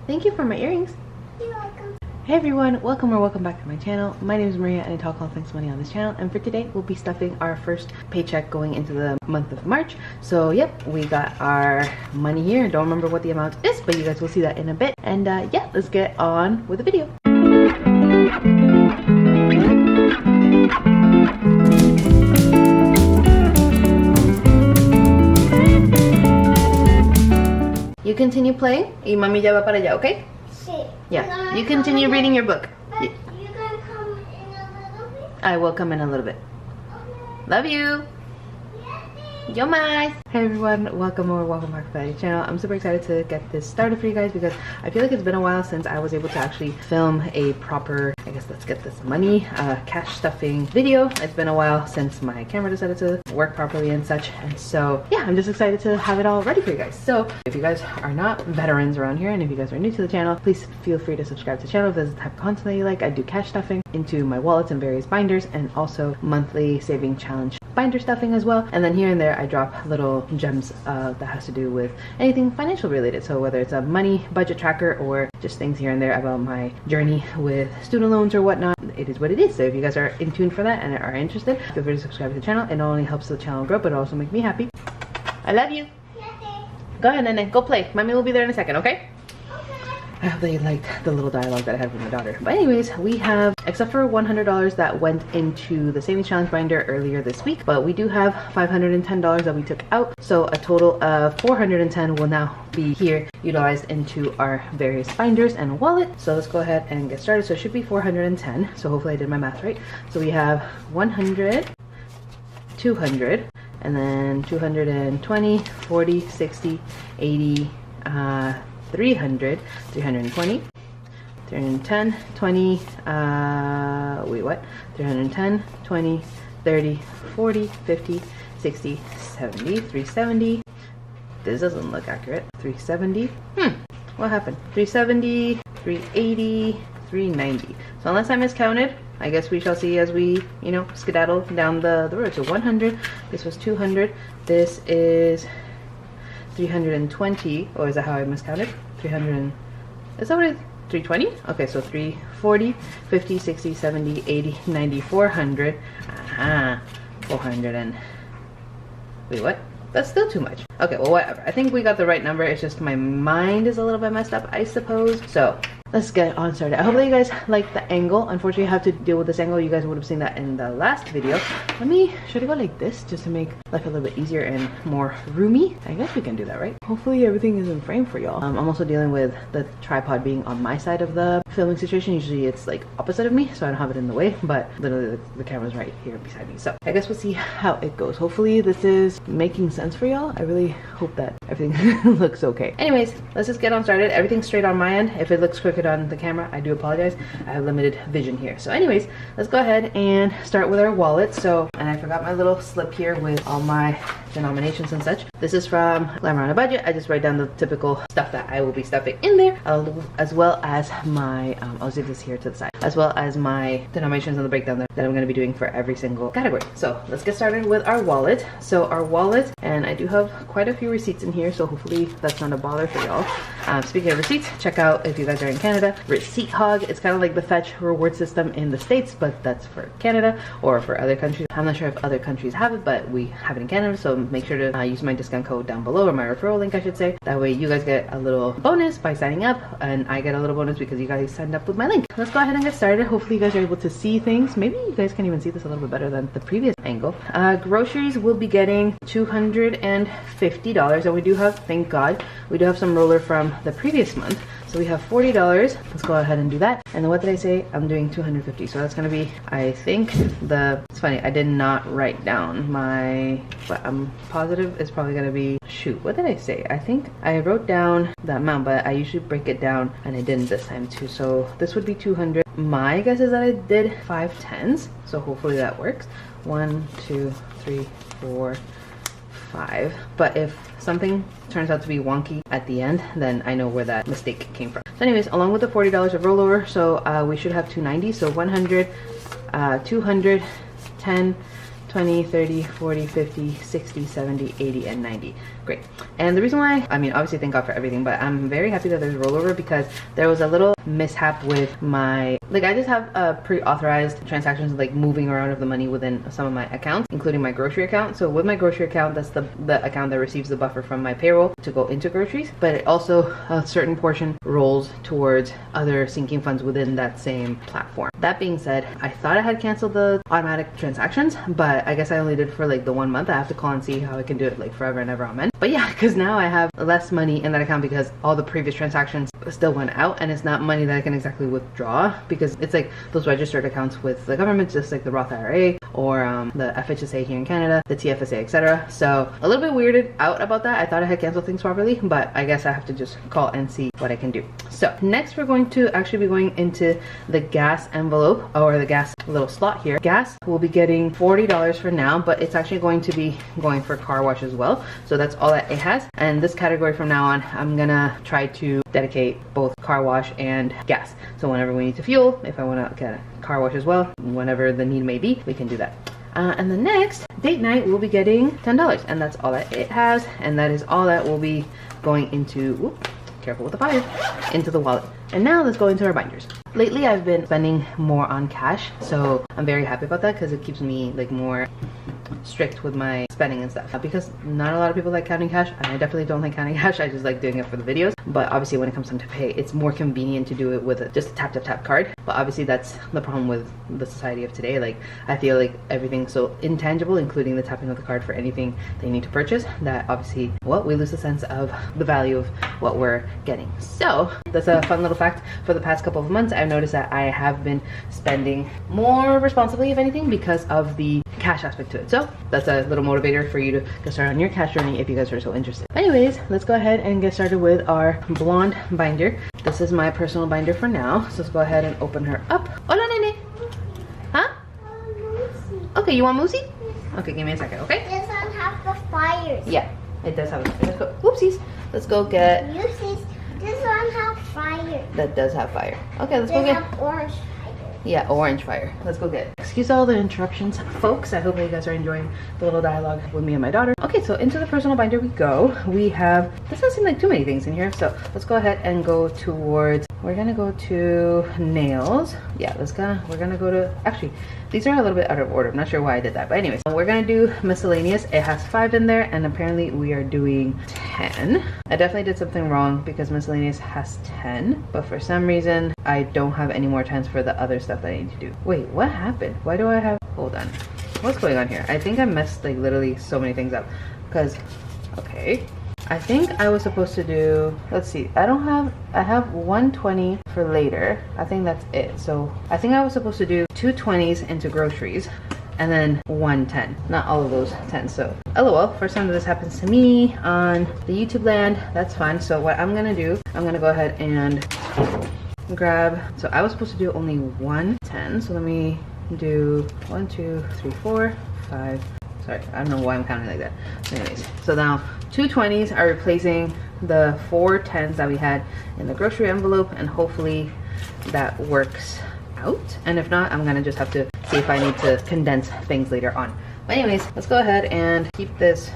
Thank you for my earrings. You're welcome. Hey everyone, welcome back to my channel. My name is Maria and I talk all things money on this channel, and for today we'll be stuffing our first paycheck going into the month of March. So yep, we got our money here. Don't remember what the amount is, but you guys will see that in a bit. And yeah, let's get on with the video. You continue playing y mami ya va para allá, okay? Sí. Yeah, you continue reading your book. But you're gonna come in a little bit? I will come in a little bit. Okay. Love you. Yo más. Hey everyone, welcome back to my channel. I'm super excited to get this started for you guys because I feel like it's been a while since I was able to actually film a proper, I guess let's get this money, cash stuffing video. It's been a while since my camera decided to work properly and such, and so yeah, I'm just excited to have it all ready for you guys. So if you guys are not veterans around here and if you guys are new to the channel, please feel free to subscribe to the channel if this is the type of content that you like. I do cash stuffing into my wallets and various binders, and also monthly saving challenge binder stuffing as well. And then here and there I drop little gems that has to do with anything financial related, so whether it's a money budget tracker or just things here and there about my journey with student loans or whatnot. It is what it is. So if you guys are in tune for that and are interested, feel free to subscribe to the channel. It not only helps the channel grow, but it also makes me happy. I love you. Go ahead, Nene, go play. Mommy will be there in a second, okay? I hope they liked the little dialogue that I had with my daughter. But anyways, we have, except for $100 that went into the savings challenge binder earlier this week, but we do have $510 that we took out. So a total of $410 will now be here utilized into our various binders and wallet. So let's go ahead and get started. So it should be $410. So hopefully I did my math right. So we have 100, 200, and then 220, 40, 60, 80, 300, 320, 310, 20, wait, what? 310, 20, 30, 40, 50, 60, 70, 370. This doesn't look accurate. 370. What happened? 370, 380, 390. So unless I miscounted, I guess we shall see as we, you know, skedaddle down the road. So 100, this was 200, this is 320. Oh, is that how I miscounted? 300, is that what it is? 320? Okay, so 340, 50, 60, 70, 80, 90, 400. 400 and, wait, what? That's still too much. Okay, well, whatever. I think we got the right number. It's just my mind is a little bit messed up, I suppose. So let's get on started. I hope that you guys like the angle. Unfortunately, I have to deal with this angle. You guys would have seen that in the last video. Should I go like this just to make life a little bit easier and more roomy? I guess we can do that, right? Hopefully everything is in frame for y'all. I'm also dealing with the tripod being on my side of the filming situation. Usually it's like opposite of me, so I don't have it in the way, but literally the camera's right here beside me. So I guess we'll see how it goes. Hopefully this is making sense for y'all. I really hope that everything looks okay. Anyways, let's just get on started. Everything's straight on my end. If it looks crooked on the camera, I do apologize. I have limited vision here. So anyways, let's go ahead and start with our wallet. So, and I forgot my little slip here with all my denominations and such. This is from Glamour on a Budget. I just write down the typical stuff that I will be stuffing in there, as well as my, I'll leave this here to the side, as well as my denominations and the breakdown that I'm going to be doing for every single category. So let's get started with our wallet. So our wallet, and I do have quite a few receipts in here, so hopefully that's not a bother for y'all. Speaking of receipts, check out, if you guys are in Canada, Receipt Hog. It's kind of like the Fetch reward system in the States, but that's for Canada or for other countries. I'm not sure if other countries have it, but we have it in Canada, so make sure to use my discount code down below, or my referral link I should say. That way you guys get a little bonus by signing up, and I get a little bonus because you guys signed up with my link. Let's go ahead and get started. Hopefully you guys are able to see things. Maybe you guys can even see this a little bit better than the previous angle. Groceries will be getting $250, and we do have, thank God, we do have some roller from the previous month. So we have $40. Let's go ahead and do that. And then what did I say? I'm doing 250. So that's gonna be, I think, it's funny, I did not write down my, but I'm positive it's probably gonna be, shoot, what did I say? I think I wrote down the amount, but I usually break it down, and I didn't this time too. So this would be 200. My guess is that I did 5 tens. So hopefully that works. 1, 2, 3, 4, 5. But if something turns out to be wonky at the end, then I know where that mistake came from. So anyways, along with the $40 of rollover, so we should have 290. So 100, 200, 10, 20, 30, 40, 50, 60, 70, 80, and 90. Great. And the reason why, I mean, obviously thank God for everything, but I'm very happy that there's rollover because there was a little mishap with my, like, I just have pre-authorized transactions, like moving around of the money within some of my accounts, including my grocery account. So with my grocery account, that's the account that receives the buffer from my payroll to go into groceries, but it also, a certain portion rolls towards other sinking funds within that same platform. That being said, I thought I had canceled the automatic transactions, but I guess I only did for like the 1 month. I have to call and see how I can do it like forever and ever, amen. But yeah, because now I have less money in that account because all the previous transactions still went out, and it's not money that I can exactly withdraw because it's like those registered accounts with the government, just like the Roth IRA or the FHSA here in Canada, the TFSA, etc. So a little bit weirded out about that. I thought I had canceled things properly, but I guess I have to just call and see what I can do. So next we're going to actually be going into the gas envelope, or the gas little slot here. Gas will be getting $40 for now, but it's actually going to be going for car wash as well. So that's all that it has. And this category from now on, I'm gonna try to dedicate both car wash and gas. So whenever we need to fuel, if I want to get a car wash as well, whenever the need may be, we can do that. And the next date night will be getting $10, and that's all that it has, and that is all that will be going into, whoop, careful with the fire, into the wallet. And now let's go into our binders. Lately I've been spending more on cash, so I'm very happy about that because it keeps me like more strict with my spending and stuff, because not a lot of people like counting cash, and I definitely don't like counting cash. I just like doing it for the videos. But obviously when it comes time to pay, it's more convenient to do it with just a tap card. But obviously that's the problem with the society of today. Like, I feel like everything's so intangible, including the tapping of the card for anything they need to purchase, that obviously, well, we lose the sense of the value of what we're getting. So that's a fun little fact. For the past couple of months, I've noticed that I have been spending more responsibly, if anything, because of the cash aspect to it. So that's a little motivator for you to get started on your cash journey if you guys are so interested. Anyways, let's go ahead and get started with our blonde binder. This is my personal binder for now, so let's go ahead and open her up. Hola, nene. Huh? Okay, you want Moosey? Okay, give me a second, okay? This one has the fires. Yeah, it does have a, let's go, oopsies. Let's go get, This one has fire. that does have fire. Okay, let's They go get, have orange fire. yeah, orange fire. Let's go get it. Excuse all the interruptions, folks. I hope you guys are enjoying the little dialogue with me and my daughter. Okay, so into the personal binder we go. We have, doesn't seem like too many things in here, so let's go ahead and go towards, we're gonna go to nails. Yeah, we're gonna go to, actually, these are a little bit out of order. I'm not sure why I did that, but anyways, we're gonna do miscellaneous. It has 5 in there, and apparently we are doing 10. I definitely did something wrong because miscellaneous has 10, but for some reason I don't have any more 10s for the other stuff that I need to do. Wait, what happened? Why do I have, hold on, what's going on here? I think I messed like literally so many things up because, okay, I think I was supposed to do, let's see, I have 120 for later. I think that's it. So I think I was supposed to do 2 20s into groceries and then 1 10. Not all of those 10s. So LOL, first time that this happens to me on the YouTube land. That's fine. So what I'm gonna do, I'm gonna go ahead and grab, so I was supposed to do only 1 10. So let me do 1 2 3 4 5. Sorry, I don't know why I'm counting like that. Anyways, so now 2 20s are replacing the 4 10s that we had in the grocery envelope, and hopefully that works out. And if not, I'm gonna just have to see if I need to condense things later on. But anyways, let's go ahead and keep this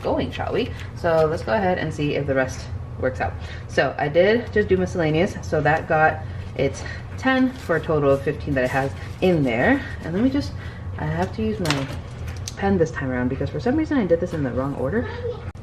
going, shall we? So let's go ahead and see if the rest works out. So I did just do miscellaneous, so that got it's 10 for a total of 15 that it has in there. And let me just, I have to use my pen this time around because for some reason I did this in the wrong order.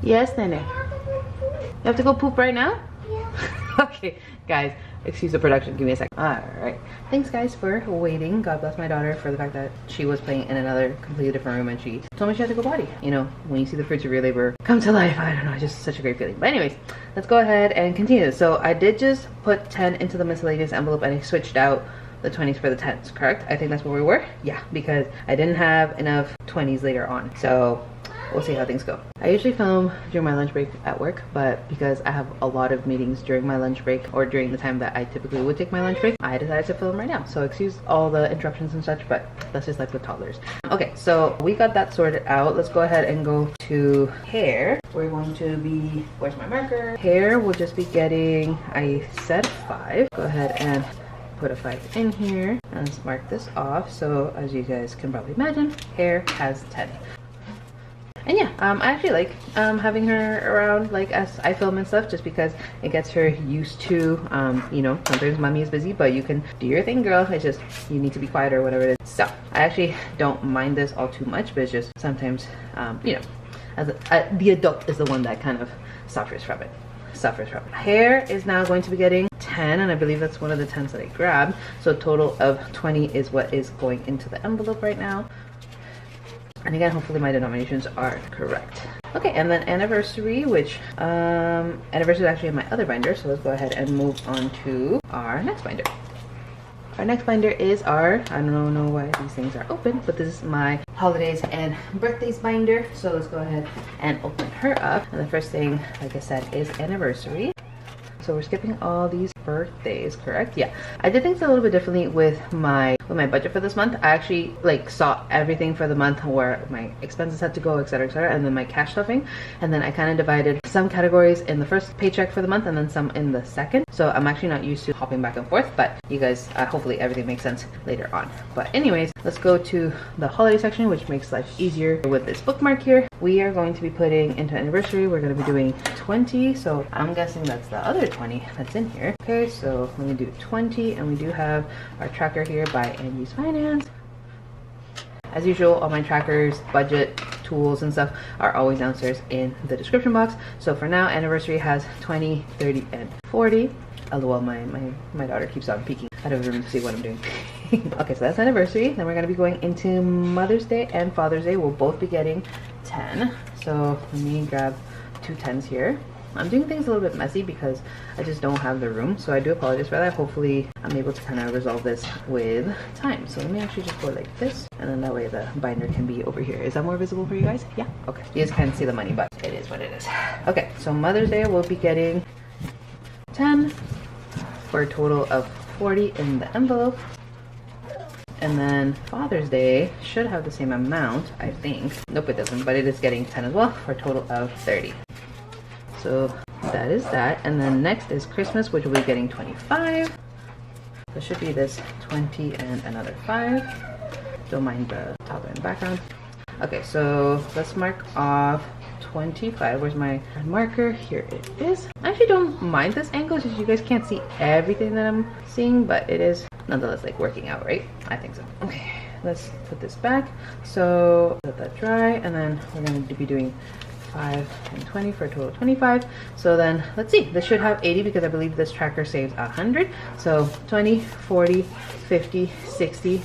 Yes, Nene. You have to go poop right now? Yeah. Okay, guys, excuse the production. Give me a second. All right. Thanks, guys, for waiting. God bless my daughter for the fact that she was playing in another completely different room and she told me she had to go potty. You know, when you see the fruits of your labor come to life, I don't know, just such a great feeling. But anyways, let's go ahead and continue. So I did just put 10 into the miscellaneous envelope and I switched out the 20s for the 10s, correct? I think that's where we were. Yeah, because I didn't have enough 20s later on. So we'll see how things go. I usually film during my lunch break at work, but because I have a lot of meetings during my lunch break or during the time that I typically would take my lunch break, I decided to film right now. So excuse all the interruptions and such, but that's just like with toddlers. Okay, so we got that sorted out. Let's go ahead and go to hair. We're going to be, where's my marker? Hair will just be getting, I said 5. Go ahead and put a 5 in here, and let's mark this off. So as you guys can probably imagine, hair has 10. And yeah, I actually like having her around like as I film and stuff, just because it gets her used to, you know, sometimes mommy is busy, but you can do your thing, girl. It's just, you need to be quiet or whatever it is. So I actually don't mind this all too much, but it's just sometimes, you know, as the adult is the one that kind of suffers from it. Hair is now going to be getting 10, and I believe that's one of the 10s that I grabbed. So a total of 20 is what is going into the envelope right now. And again, hopefully my denominations are correct. Okay, and then anniversary, which anniversary is actually in my other binder. So let's go ahead and move on to our next binder. Our next binder is our, I don't know why these things are open, but this is my holidays and birthdays binder. So let's go ahead and open her up. And the first thing, like I said, is anniversary. So we're skipping all these birthdays, correct? Yeah, I did things a little bit differently with my budget for this month. I actually like saw everything for the month where my expenses had to go, etc., and then my cash stuffing, and then I kind of divided some categories in the first paycheck for the month and then some in the second. So I'm actually not used to hopping back and forth, but you guys, hopefully everything makes sense later on. But anyways, let's go to the holiday section, which makes life easier with this bookmark here. We are going to be putting into anniversary, we're going to be doing 20, so I'm guessing that's the other 20 that's in here. Okay, so let me do 20, and we do have our tracker here by Angie's Finance. As usual, all my trackers, budget, tools, and stuff are always downstairs in the description box. So for now, anniversary has 20, 30, and 40. LOL, my daughter keeps on peeking out of the room to see what I'm doing. Okay, so that's anniversary. Then we're going to be going into Mother's Day and Father's Day. We'll both be getting 10. So let me grab 2 10s here. I'm doing things a little bit messy because I just don't have the room, so I do apologize for that. Hopefully I'm able to kind of resolve this with time. So let me actually just go like this, and then that way the binder can be over here. Is that more visible for you guys? Yeah, okay. You just can't see the money, but it is what it is. Okay, so Mother's Day we'll be getting 10 for a total of 40 in the envelope. And then Father's Day should have the same amount, I think. Nope, it doesn't, but it is getting 10 as well for a total of 30. So that is that. And then next is Christmas, which will be getting 25. So it should be this 20 and another 5. Don't mind the top and background. Okay, so let's mark off 25. Where's my marker? Here it is. I actually don't mind this angle, just you guys can't see everything that I'm seeing, but it is nonetheless like working out, right? I think so. Okay, let's put this back. So let that dry, and then we're going to be doing 5 and 20 for a total of 25. So then let's see, this should have 80 because I believe this tracker saves 100. So 20, 40, 50, 60,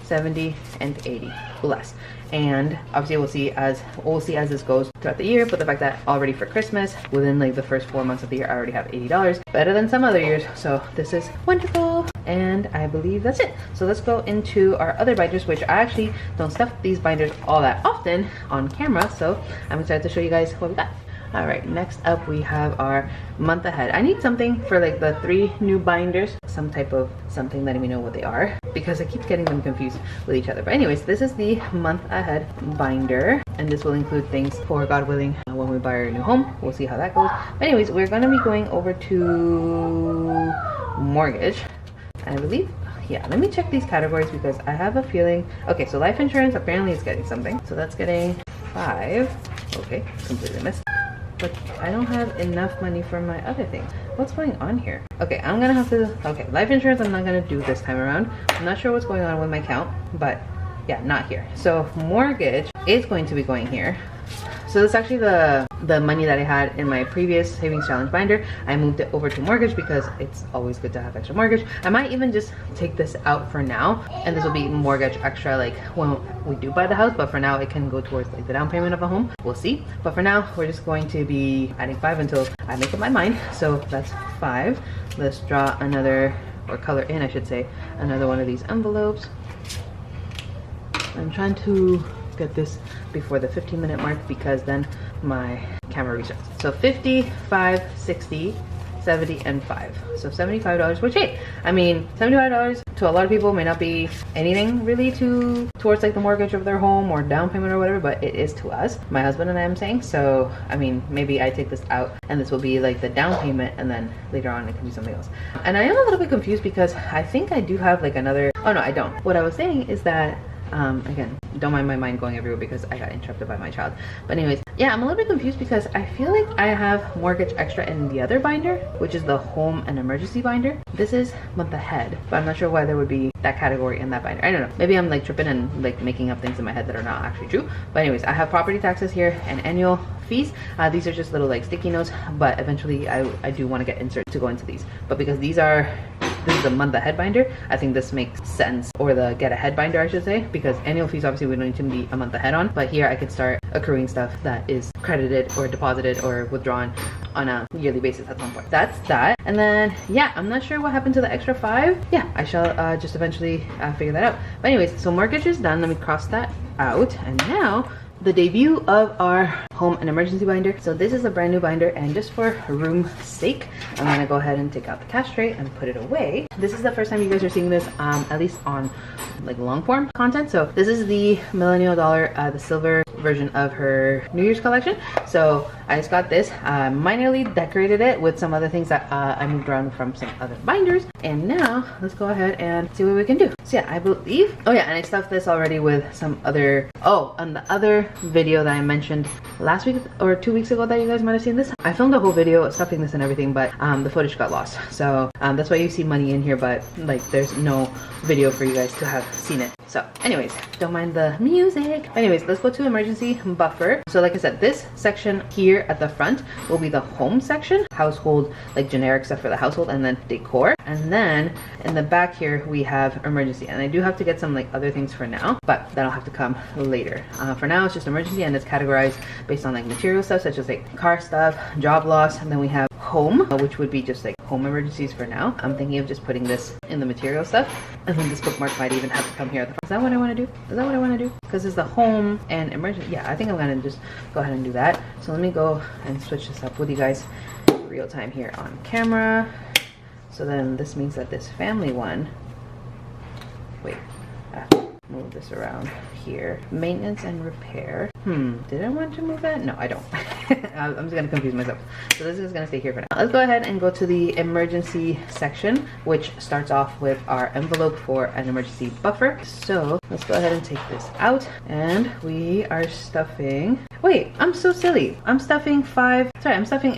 70, and 80 less. And obviously we'll see as this goes throughout the year, but the fact that already for Christmas, within like the first 4 months of the year, I already have $80, better than some other years. So this is wonderful, and I believe that's it. So let's go into our other binders, which I actually don't stuff these binders all that often on camera, so I'm excited to show you guys what we got. All right, next up we have our month ahead. I need something for like the 3 new binders, some type of something letting me know what they are, because I keep getting them confused with each other. But anyways, this is the month ahead binder, and this will include things for, God willing, when we buy our new home. We'll see how that goes. But anyways, we're gonna be going over to mortgage, and I believe, yeah, let me check these categories because I have a feeling. Okay, so life insurance apparently is getting something, so that's getting 5. Okay, completely missed. But I don't have enough money for my other things. What's going on here? Okay, I'm gonna have to, okay, life insurance I'm not gonna do this time around. I'm not sure what's going on with my account, but yeah, not here. So mortgage is going to be going here. So this is actually the money that I had in my previous savings challenge binder. I moved it over to mortgage because it's always good to have extra mortgage. I might even just take this out for now, and this will be mortgage extra like when we do buy the house, but for now it can go towards like the down payment of a home. We'll see. But for now, we're just going to be adding 5 until I make up my mind. So that's 5. Let's draw another, or color in, I should say, another one of these envelopes. I'm trying to get this before the 15-minute mark because then my camera restarts. So 50, 5, 60, 70, and 5. So $75, which, hey, I mean, $75 to a lot of people may not be anything really towards like the mortgage of their home or down payment or whatever, but it is to us, my husband and I am saying. So I mean, maybe I take this out and this will be like the down payment, and then later on it can be something else. And I am a little bit confused because I think I do have like another, oh no, I don't. What I was saying is that again, don't mind my mind going everywhere because I got interrupted by my child. But anyways, yeah, I'm a little bit confused because I feel like I have mortgage extra in the other binder, which is the home and emergency binder. This is month ahead, but I'm not sure why there would be that category in that binder. I don't know, maybe I'm like tripping and like making up things in my head that are not actually true. But anyways, I have property taxes here and annual fees. These are just little like sticky notes, but eventually I do want to get inserts to go into these. But because this is a month ahead binder, I think this makes sense, or the get ahead binder I should say, because annual fees obviously we don't need to be a month ahead on, but here I could start accruing stuff that is credited or deposited or withdrawn on a yearly basis at some point. That's that. And then yeah, I'm not sure what happened to the extra 5. Yeah, I shall just eventually figure that out. But anyways, so mortgage is done. Let me cross that out, and now the debut of our home and emergency binder. So this is a brand new binder, and just for room's sake, I'm gonna go ahead and take out the cash tray and put it away. This is the first time you guys are seeing this, at least on like long form content. So this is the Millennial Dollar, the silver version of her New Year's collection. So I just got this, minorly decorated it with some other things that I moved around from some other binders. And now let's go ahead and see what we can do. So yeah, I believe, oh yeah, and I stuffed this already with some other, oh, on the other video that I mentioned last week or 2 weeks ago that you guys might have seen this, I filmed a whole video stuffing this and everything, but the footage got lost. So that's why you see money in here, but like there's no video for you guys to have seen it. So anyways, don't mind the music. Anyways, let's go to emergency buffer. So like I said, this section here at the front will be the home section, household, like generic stuff for the household, and then decor. And then in the back here we have emergency, and I do have to get some like other things for now, but that'll have to come later. For now it's just emergency, and it's categorized based on like material stuff such as like car stuff, job loss, and then we have home, which would be just like home emergencies for now. I'm thinking of just putting this in the material stuff, and then this bookmark might even have to come here at the front. Is that what I want to do? Is that what I want to do? Because it's the home and emergency. Yeah, I think I'm gonna just go ahead and do that. So let me go and switch this up with you guys real time here on camera. So then this means that this family one, wait, move this around here. Maintenance and repair. Did I want to move that? No, I don't. I'm just gonna confuse myself. So this is gonna stay here for now. Let's go ahead and go to the emergency section, which starts off with our envelope for an emergency buffer. So let's go ahead and take this out, and we are stuffing, wait, I'm so silly. I'm stuffing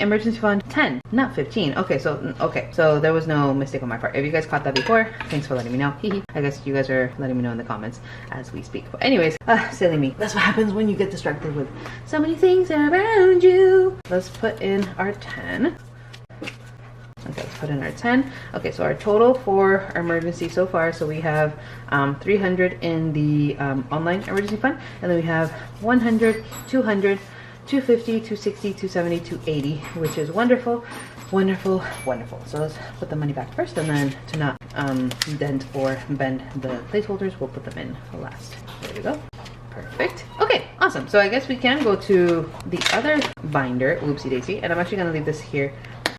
emergency fund 10, not 15. Okay, so there was no mistake on my part. If you guys caught that before, thanks for letting me know. I guess you guys are letting me know in the comments as we speak. But anyways, silly me. That's what happens when you get distracted with so many things around you. Let's put in our 10. Okay, let's put in our 10. Okay, so our total for emergency so far, so we have 300 in the online emergency fund, and then we have 100, 200, 250, 260, 270, 280, which is wonderful, wonderful, wonderful. So let's put the money back first, and then to not dent or bend the placeholders, we'll put them in last. There we go. Perfect. Okay, awesome. So I guess we can go to the other binder, whoopsie daisy, and I'm actually gonna leave this here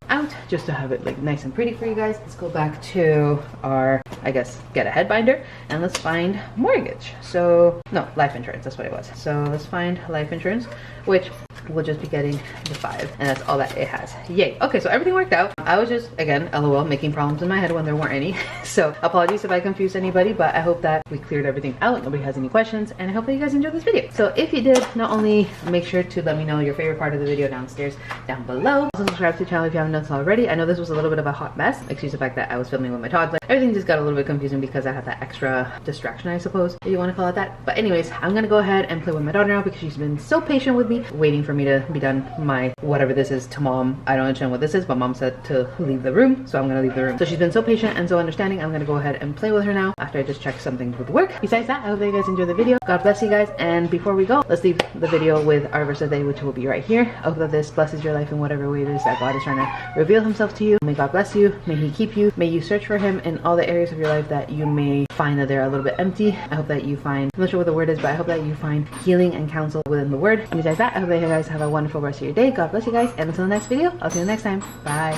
out just to have it like nice and pretty for you guys. Let's go back to our, I guess, get ahead binder, and let's find mortgage. So no, life insurance, that's what it was. So let's find life insurance, which we'll just be getting the 5, and that's all that it has. Yay. Okay, so everything worked out. I was just, again, LOL, making problems in my head when there weren't any. So apologies if I confused anybody, but I hope that we cleared everything out, nobody has any questions, and I hope that you guys enjoyed this video. So if you did, not only make sure to let me know your favorite part of the video downstairs down below, also subscribe to the channel if you haven't done so already. I know this was a little bit of a hot mess. Excuse the fact that I was filming with my toddler. Everything just got a little bit confusing because I had that extra distraction, I suppose, if you want to call it that. But anyways, I'm gonna go ahead and play with my daughter now because she's been so patient with me, waiting for me to be done my whatever this is to mom. I don't understand what this is, but mom said to leave the room, so I'm gonna leave the room. So she's been so patient and so understanding. I'm gonna go ahead and play with her now after I just check some things with work. Besides that, I hope that you guys enjoyed the video. God bless you guys, and before we go, let's leave the video with our verse of the day, which will be right here. I hope that this blesses your life in whatever way it is that God is trying to reveal himself to you. May God bless you, may he keep you, may you search for him in all the areas of your life that you may find that they're a little bit empty. I hope that you find, I'm not sure what the word is, but I hope that you find healing and counsel within the word. And besides that, I hope that you guys have a wonderful rest of your day. God bless you guys, and until the next video, I'll see you next time. Bye.